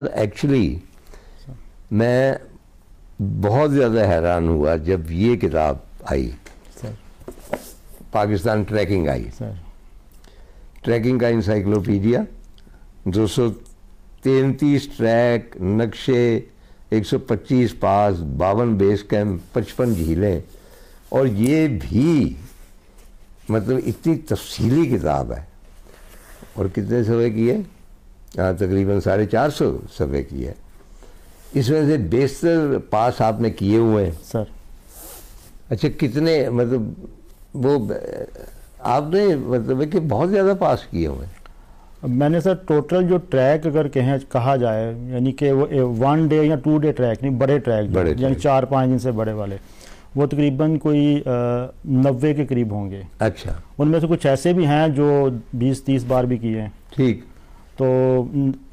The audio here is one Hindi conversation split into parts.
एक्चुअली मैं बहुत ज़्यादा हैरान हुआ जब ये किताब आई सर। पाकिस्तान ट्रैकिंग आई सर। ट्रैकिंग का इंसाइक्लोपीडिया 233 ट्रैक नक्शे 125 पास 52 बेस कैंप 55 झीलें और ये भी मतलब इतनी तफसीली किताब है। और कितने सफ़े की है? तकरीबन 450 सफ़े की है। इसमें से 72 पास आपने किए हुए हैं सर। अच्छा, कितने मतलब वो आपने मतलब है कि बहुत ज़्यादा पास किए हुए हैं? मैंने सर टोटल जो ट्रैक अगर कहा जाए यानी कि वो 1 डे या 2 डे ट्रैक नहीं, बड़े ट्रैक यानी 4-5 दिन से बड़े वाले, वो तकरीबन कोई 90 के करीब होंगे। अच्छा, उनमें से कुछ ऐसे भी हैं जो 20-30 बार भी किए हैं। ठीक। तो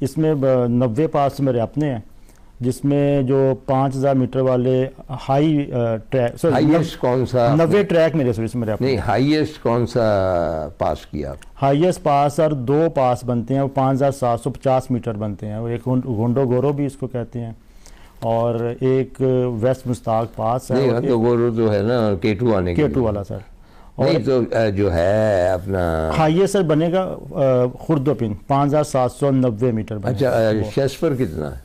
इसमें 90 पास मेरे अपने हैं, जिसमें जो 5000 मीटर वाले हाई ट्रैक। हाईएस्ट कौन सा? 90 ट्रैक मेरे मेरे अपने। नहीं, हाईएस्ट कौन सा पास किया? हाईएस्ट पास सर 2 पास बनते हैं, वो 5750 मीटर बनते हैं। वो एक गोंडो गोरो भी इसको कहते हैं और एक वेस्ट मुश्ताक पास है। गोंडो गोरो जो है ना K2 आने के K2 वाला सर। और नहीं तो जो है अपना हाईएस्ट सर बनेगा खुर्दोपिन 5790 मीटर बनेगा। अच्छा, शेस्पर कितना है?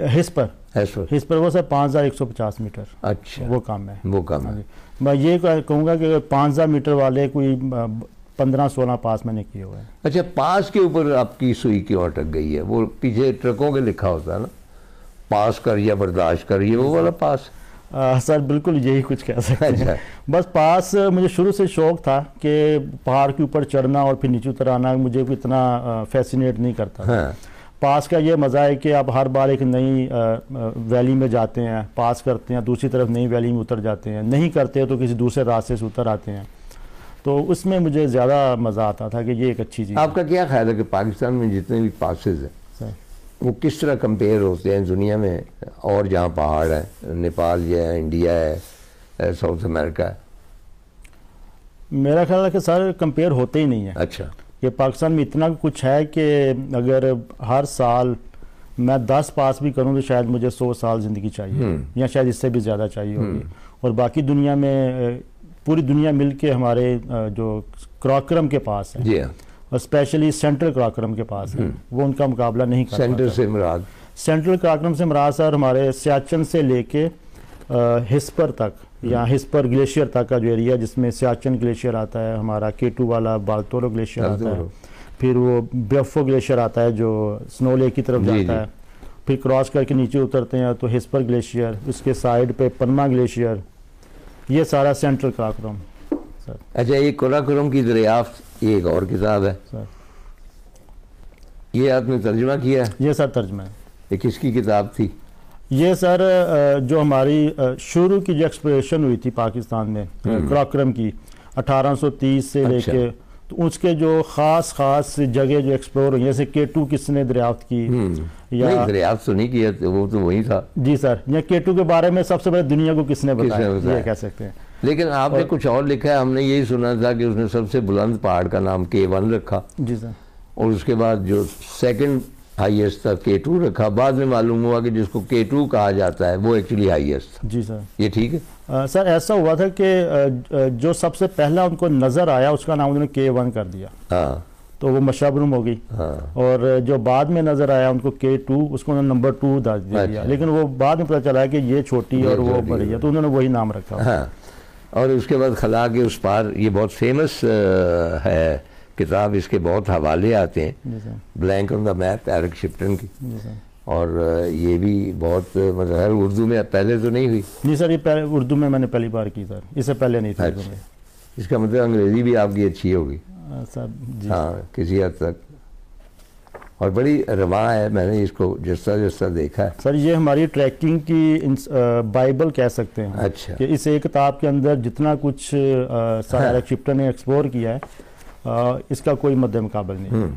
हिस पर वो सर 5150 मीटर। अच्छा, वो कम है। वो कम है। मैं ये कहूँगा कि 5000 मीटर वाले कोई 15-16 पास मैंने किए हुए हैं। अच्छा, पास के ऊपर आपकी सुई क्यों अटक गई है? वो पीछे ट्रकों के लिखा होता है ना, पास कर या बर्दाश्त कर, ये वो वाला पास? सर बिल्कुल यही कुछ कह सकते हैं। अच्छा। बस पास मुझे शुरू से शौक था कि पहाड़ के ऊपर चढ़ना और फिर नीचे उतर आना मुझे इतना फैसिनेट नहीं करता। हाँ। पास का ये मज़ा है कि आप हर बार एक नई वैली में जाते हैं, पास करते हैं, दूसरी तरफ नई वैली में उतर जाते हैं, नहीं करते तो किसी दूसरे रास्ते से उतर आते हैं। तो उसमें मुझे ज़्यादा मज़ा आता था कि ये एक अच्छी चीज़। आपका क्या ख्याल है कि पाकिस्तान में जितने भी पासेज हैं वो किस तरह कंपेयर होते हैं दुनिया में और जहाँ पहाड़ है? नेपाल है, इंडिया है, साउथ अमेरिका है? मेरा ख्याल है कि सर कंपेयर होते ही नहीं है। अच्छा। कि पाकिस्तान में इतना कुछ है कि अगर हर साल मैं 10 पास भी करूं तो शायद मुझे 100 साल ज़िंदगी चाहिए या शायद इससे भी ज़्यादा चाहिए होगी। और बाकी दुनिया में पूरी दुनिया मिल के हमारे जो क्राक्रम के पास है जी हाँ, और स्पेशली सेंट्रल क्राक्रम के पास है, वो उनका मुकाबला नहीं कर सेंटर से मुराद? सेंट्रल क्राक्रम से मुराद सर हमारे सियाचिन से लेके हिस्पर तक या हिस्पर ग्लेशियर तक का जो एरिया जिसमें सियाचिन ग्लेशियर आता है, हमारा K2 वाला बाल्तोरो ग्लेशियर आता है, फिर वो ब्यफो ग्लेशियर आता है जो स्नो लेक की तरफ जाता है, फिर क्रॉस करके नीचे उतरते हैं तो हिस्पर ग्लेशियर, उसके साइड पे पनमा ग्लेशियर, ये सारा सेंट्रल क्राक्रम सर। अच्छा, ये काराकोरम की दरियाफ्त ये एक और किताब है सर। ये आपने तर्जुमा किया है? ये सर तर्जुमा है। ये किसकी किताब थी? ये सर जो हमारी शुरू की जो एक्सप्लोरेशन हुई थी पाकिस्तान में क्राक्रम की 1830 से लेके, तो उसके जो ख़ास जगह जो एक्सप्लोर हुई, जैसे K2 किसने दरियाफ्त की या नहीं, दरियाफ्त तो नहीं किया, वो तो वही था। जी सर, या K2 के बारे में सबसे पहले दुनिया को किसने बताया, ये कह सकते हैं। लेकिन आपने कुछ और लिखा है, हमने यही सुना था कि उसने सबसे बुलंद पहाड़ का नाम K1 रखा। जी सर। और उसके बाद जो सेकंड हाईएस्ट था K2 रखा। बाद में मालूम हुआ कि जिसको K2 कहा जाता है वो एक्चुअली हाईएस्ट था। जी सर। ये ठीक है? सर ऐसा हुआ था कि जो सबसे पहला उनको नज़र आया उसका नाम उन्होंने K1 कर दिया। हाँ, तो वो मशबरूम हो गई। हाँ। और जो बाद में नज़र आया उनको K2, उसको उन्होंने नंबर 2 दे दिया। अच्छा। लेकिन वो बाद में पता चला कि ये छोटी और वो बड़ी है, तो उन्होंने वही नाम रखा। हाँ। और उसके बाद खला के उस पार, ये बहुत फेमस है किताब, इसके बहुत हवाले आते हैं। Blank on the map Eric Shipton की। और ये भी बहुत मतलब उर्दू में पहले तो नहीं हुई? नहीं सर, ये पहले उर्दू में मैंने पहली बार की सर, इससे पहले नहीं था। अच्छा। इसका मतलब अंग्रेज़ी भी आपकी अच्छी होगी सर? जी हाँ, किसी हद तक। और बड़ी रवा है, मैंने इसको जिस तरह देखा है सर। ये हमारी ट्रैकिंग की बाइबल कह सकते हैं। अच्छा। कि इस एक किताब के अंदर जितना कुछ सर एरिक शिप्टन ने एक्सप्लोर किया है, इसका कोई मद्दे मुकाबल नहीं।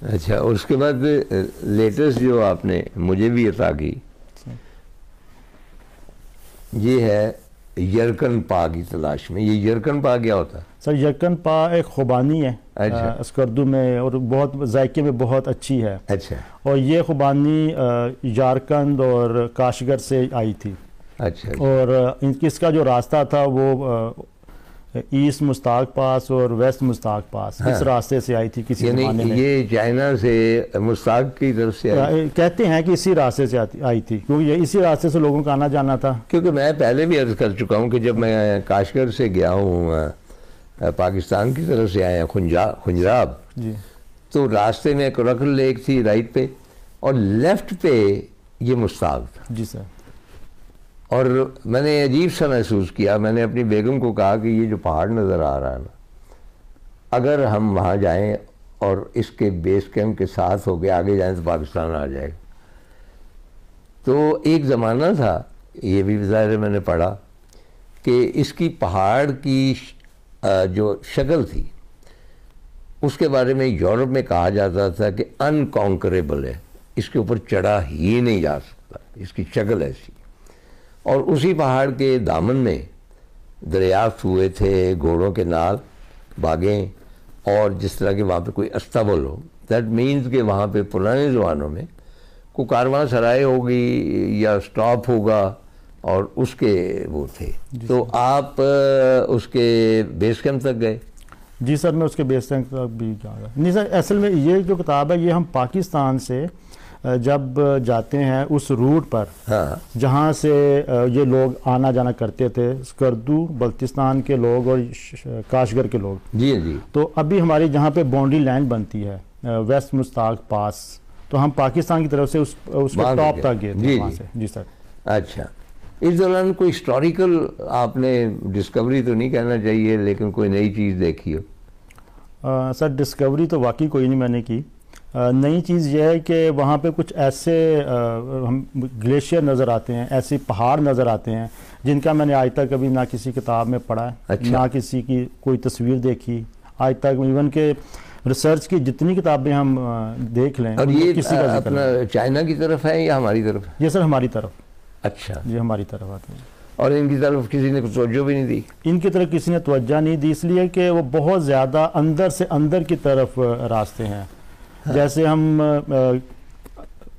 अच्छा, और उसके बाद लेटेस्ट जो आपने मुझे भी अता की, ये है यरकन पा की तलाश में। ये यरकन पा क्या होता है? सर यरकन पा एक खुबानी है अच्छा। स्कर्दू में, और बहुत जायके में बहुत अच्छी है। अच्छा। और ये खुबानी झारखंड और काशगर से आई थी। अच्छा। और इसका जो रास्ता था वो ईस्ट मुश्ताक पास और वेस्ट मुश्ताक पास, इस रास्ते से आई थी किसी ज़माने में। ये चाइना से मुश्ताक की तरफ से आई? कहते हैं कि इसी रास्ते से आई थी, क्योंकि ये इसी रास्ते से लोगों का आना जाना था। क्योंकि मैं पहले भी अर्ज कर चुका हूँ कि जब मैं काशगर से गया हूँ पाकिस्तान की तरफ से आया खुंजराब जी, तो रास्ते में कोरकल लेक थी राइट पे, और लेफ्ट पे ये मुश्ताक था। जी सर। और मैंने अजीब सा महसूस किया। मैंने अपनी बेगम को कहा कि ये जो पहाड़ नज़र आ रहा है ना, अगर हम वहाँ जाएं और इसके बेस कैंप के साथ होके आगे जाएं तो पाकिस्तान आ जाएगा। तो एक ज़माना था, ये भी ज़ाहिर है मैंने पढ़ा, कि इसकी पहाड़ की जो शक्ल थी उसके बारे में यूरोप में कहा जाता था कि अनकॉन्करेबल है, इसके ऊपर चढ़ा ही नहीं जा सकता, इसकी शक्ल ऐसी। और उसी पहाड़ के दामन में दरियाफ्त हुए थे घोड़ों के नाल बागें, और जिस तरह के वहाँ पे कोई अस्तबल हो, दैट मीन्स कि वहाँ पे पुराने ज़मानों में कोई कारवां सराय होगी या स्टॉप होगा, और उसके वो थे। तो आप उसके बेस कैंप तक गए? जी सर, मैं उसके बेस कैंप तक भी जाऊँगा। नहीं सर, असल में ये जो किताब है ये हम पाकिस्तान से जब जाते हैं उस रूट पर, हाँ, जहाँ से ये लोग आना जाना करते थे, स्कर्दू बल्तिस्तान के लोग और काशगर के लोग। जी जी। तो अभी हमारी जहाँ पे बाउंड्री लाइन बनती है वेस्ट मुश्ताक पास, तो हम पाकिस्तान की तरफ से उसके टॉप तक गए थे वहाँ से। जी सर। अच्छा, इस दौरान कोई हिस्टोरिकल आपने डिस्कवरी तो नहीं कहना चाहिए, लेकिन कोई नई चीज़ देखी हो? सर डिस्कवरी तो वाकई कोई नहीं मैंने की। नई चीज़ यह है कि वहाँ पे कुछ ऐसे हम ग्लेशियर नज़र आते हैं, ऐसे पहाड़ नज़र आते हैं जिनका मैंने आज तक कभी ना किसी किताब में पढ़ा है। अच्छा। ना किसी की कोई तस्वीर देखी आज तक। इवन के रिसर्च की जितनी किताबें हम देख लें, और ये किसी का अपना चाइना की तरफ है या हमारी तरफ? ये सर हमारी तरफ। अच्छा। ये हमारी तरफ आते हैं। और इनकी तरफ किसी ने तवज्जो भी नहीं दी? इनकी तरफ किसी ने तवज्जो नहीं दी, इसलिए कि वो बहुत ज़्यादा अंदर से अंदर की तरफ रास्ते हैं। हाँ। जैसे हम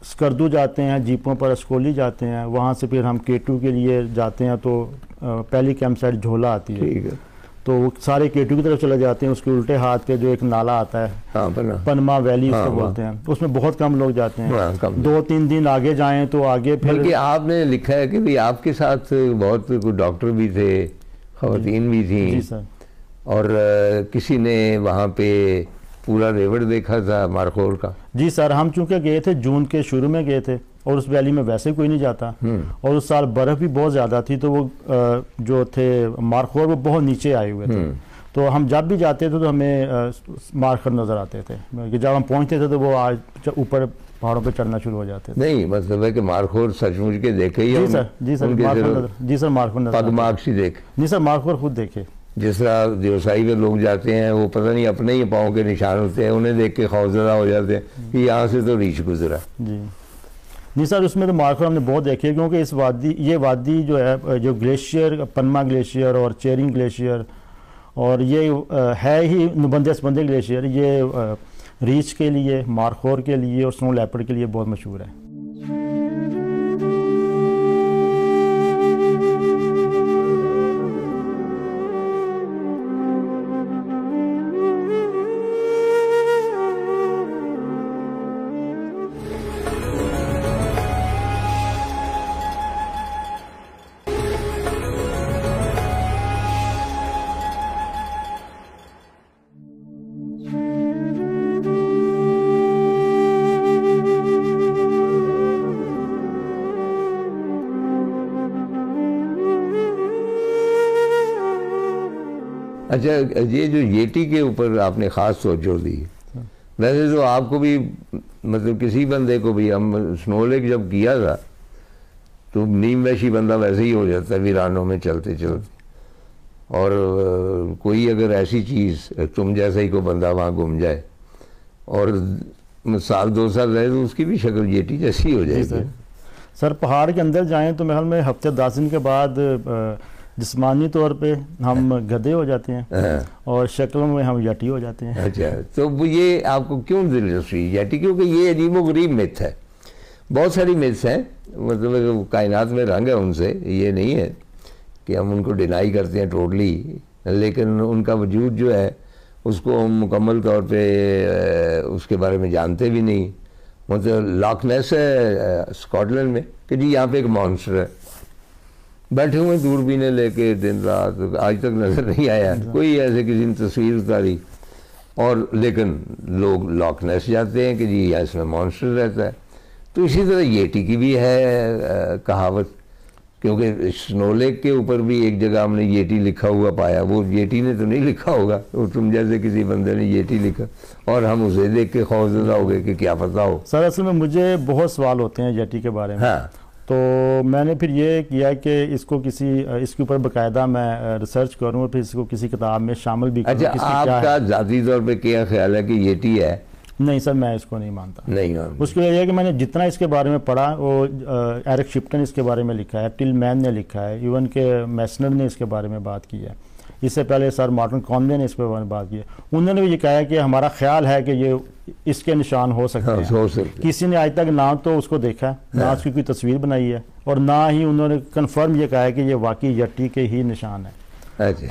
स्कर्दू जाते हैं जीपों पर, अस्कोली जाते हैं, वहाँ से फिर हम केटू के लिए जाते हैं, तो पहली कैंप साइट झोला आती है। ठीक है। तो वो सारे केटू की तरफ चले जाते हैं। उसके उल्टे हाथ पे जो एक नाला आता है, हाँ, पनमा वैली उसको बोलते हैं, उसमें बहुत कम लोग जाते हैं। 2-3 दिन आगे जाएं तो आगे फिर। बल्कि आपने लिखा है कि भाई आपके साथ बहुत कोई डॉक्टर भी थे, खवातीन भी थी। जी सर। और किसी ने वहाँ पे पूरा रेवड़ देखा था मारखोर का? जी सर, हम चूंकि गए थे जून के शुरू में गए थे, और उस वैली में वैसे कोई नहीं जाता, और उस साल बर्फ़ भी बहुत ज़्यादा थी, तो वो जो थे मारखोर वो बहुत नीचे आए हुए थे। तो हम जब भी जाते थे तो हमें मारखोर नज़र आते थे, कि जब हम पहुंचते थे तो वो आज ऊपर पहाड़ों पे चढ़ना शुरू हो जाते थे। नहीं, मतलब है कि मारखोर सचमुच के देखे ही? जी सर, जी सर, मारखोर नजर। पगमार्क सी देख? नहीं सर, मारखोर खुद देखे। जिस तरह देवसाई में लोग जाते हैं, वो पता नहीं अपने ही पाँव के निशान होते हैं, उन्हें देख के खौफजदा हो जाते हैं कि यहाँ से तो रीछ गुजरा। जी नहीं सर, उसमें तो मारखोर हमने बहुत देखे, क्योंकि इस ये वादी जो है, जो ग्लेशियर, पनमा ग्लेशियर और चेरिंग ग्लेशियर, और ये है ही नुबंदे स्पंदे ग्लेशियर, ये रीछ के लिए, मारखोर के लिए और स्नो लेपर्ड के लिए बहुत मशहूर है। अच्छा, ये जो येटी के ऊपर आपने ख़ास तवज्जो दी, वैसे तो आपको भी, मतलब किसी बंदे को भी, हम स्नो लेक जब किया था तो नीम वैशी बंदा वैसे ही हो जाता है वीरानों में चलते चलते। और कोई अगर ऐसी चीज़, तुम जैसा ही कोई बंदा वहाँ घूम जाए और 1-2 साल रहे तो उसकी भी शक्ल येटी जैसी हो जाएगी। सर पहाड़ के अंदर जाएं तो महल में हफ्ते 10 दिन के बाद जिस्मानी तौर पे हम गधे हो जाते हैं और शक्ल में हम यटी हो जाते हैं। अच्छा, तो वो ये आपको क्यों दिलचस्पी यटी? क्योंकि ये अजीबोगरीब मिथ है। बहुत सारी मिथ्स हैं, मतलब कायनात में रंग है उनसे, ये नहीं है कि हम उनको डिनाई करते हैं टोटली, लेकिन उनका वजूद जो है उसको हम मुकम्मल तौर पे उसके बारे में जानते भी नहीं। मतलब लॉक नेस है स्कॉटलैंड में कि जी यहाँ पे एक मॉन्स्टर है, बैठे हुए दूरबीनें लेके दिन रात, आज तक नज़र नहीं आया कोई ऐसे किसी ने तस्वीर उतारी, और लेकिन लोग लॉक नेस जाते हैं कि जी यहाँ इसमें मॉन्स्टर रहता है। तो इसी तरह येटी की भी है कहावत, क्योंकि स्नो लेक के ऊपर भी एक जगह हमने येटी लिखा हुआ पाया। वो येटी ने तो नहीं लिखा होगा, वो तुम जैसे किसी बंदे ने येटी लिखा और हम उसे देख के खौफजदा हो गए कि क्या पता हो। सर असल में मुझे बहुत सवाल होते हैं येटी के बारे में। हाँ, तो मैंने फिर ये किया कि इसको इसके ऊपर बाकायदा मैं रिसर्च करूँ और फिर इसको किसी किताब में शामिल भी करूँ। अच्छा, आपका ज़ाती तौर पे क्या ख्याल है कि येटी है? नहीं सर, मैं इसको नहीं मानता। नहीं, उसकी वजह यह है कि मैंने जितना इसके बारे में पढ़ा, वो एरिक शिप्टन इसके बारे में लिखा है, टिलमैन ने लिखा है, इवन के मैसनर ने इसके बारे में बात की है, इससे पहले सर मार्टिन कॉनवे ने इसके बारे में बात की है। उन्होंने भी ये कहा है कि हमारा ख्याल है कि ये इसके निशान हो सकते हैं। हो सकते। किसी ने आज तक ना तो उसको देखा है, ना उसकी कोई तस्वीर बनाई है, और ना ही उन्होंने कन्फर्म ये कहा है कि ये वाकई यट्टी के ही निशान है। अच्छा।